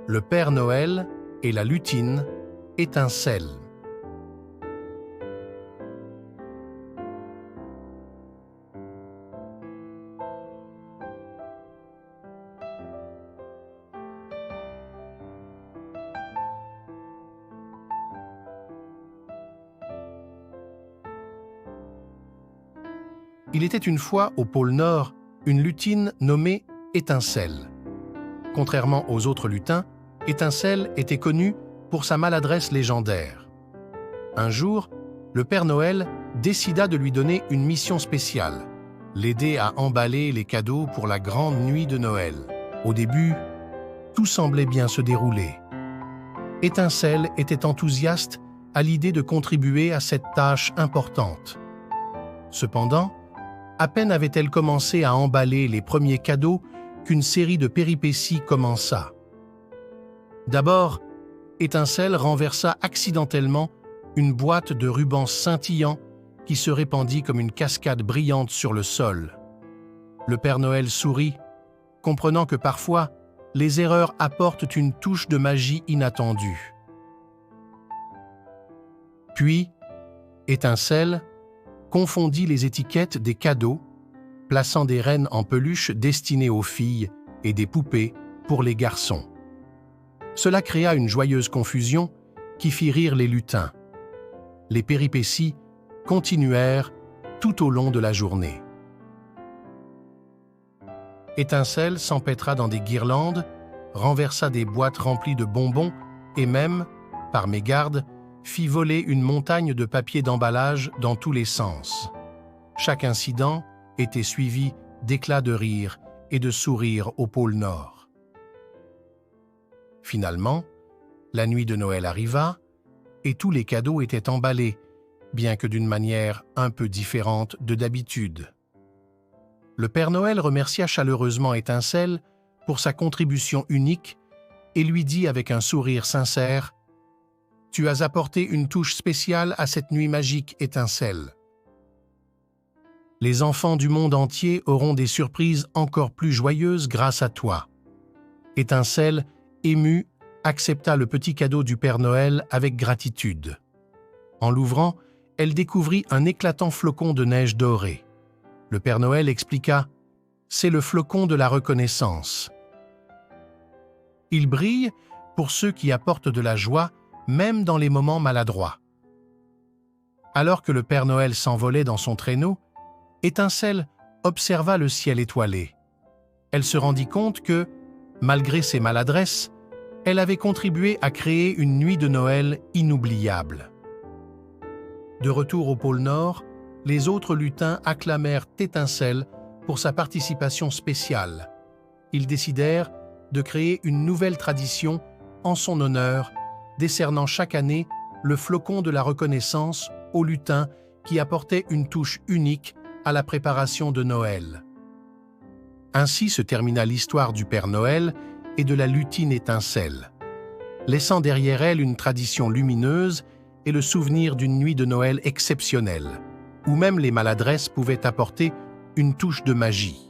le Père Noël et la lutine Étincelle. Il était une fois au pôle Nord une lutine nommée Étincelle. Contrairement aux autres lutins, Étincelle était connu pour sa maladresse légendaire. Un jour, le Père Noël décida de lui donner une mission spéciale, l'aider à emballer les cadeaux pour la grande nuit de Noël. Au début, tout semblait bien se dérouler. Étincelle était enthousiaste à l'idée de contribuer à cette tâche importante. Cependant, à peine avait-elle commencé à emballer les premiers cadeaux qu'une série de péripéties commença. D'abord, Étincelle renversa accidentellement une boîte de rubans scintillants qui se répandit comme une cascade brillante sur le sol. Le Père Noël sourit, comprenant que parfois, les erreurs apportent une touche de magie inattendue. Puis, Étincelle confondit les étiquettes des cadeaux, plaçant des rennes en peluche destinées aux filles et des poupées pour les garçons. Cela créa une joyeuse confusion qui fit rire les lutins. Les péripéties continuèrent tout au long de la journée. Étincelle s'empêtra dans des guirlandes, renversa des boîtes remplies de bonbons et même, par mégarde, fit voler une montagne de papier d'emballage dans tous les sens. Chaque incident était suivi d'éclats de rire et de sourires au pôle Nord. Finalement, la nuit de Noël arriva et tous les cadeaux étaient emballés, bien que d'une manière un peu différente de d'habitude. Le Père Noël remercia chaleureusement Étincelle pour sa contribution unique et lui dit avec un sourire sincère: « Tu as apporté une touche spéciale à cette nuit magique, Étincelle. Les enfants du monde entier auront des surprises encore plus joyeuses grâce à toi. » Étincelle, émue, accepta le petit cadeau du Père Noël avec gratitude. En l'ouvrant, elle découvrit un éclatant flocon de neige dorée. Le Père Noël expliqua: « C'est le flocon de la reconnaissance. Il brille pour ceux qui apportent de la joie, même dans les moments maladroits. » Alors que le Père Noël s'envolait dans son traîneau, Étincelle observa le ciel étoilé. Elle se rendit compte que, malgré ses maladresses, elle avait contribué à créer une nuit de Noël inoubliable. De retour au pôle Nord, les autres lutins acclamèrent Étincelle pour sa participation spéciale. Ils décidèrent de créer une nouvelle tradition en son honneur, décernant chaque année le flocon de la reconnaissance aux lutins qui apportaient une touche unique à la préparation de Noël. Ainsi se termina l'histoire du Père Noël et de la lutine Étincelle, laissant derrière elle une tradition lumineuse et le souvenir d'une nuit de Noël exceptionnelle, où même les maladresses pouvaient apporter une touche de magie.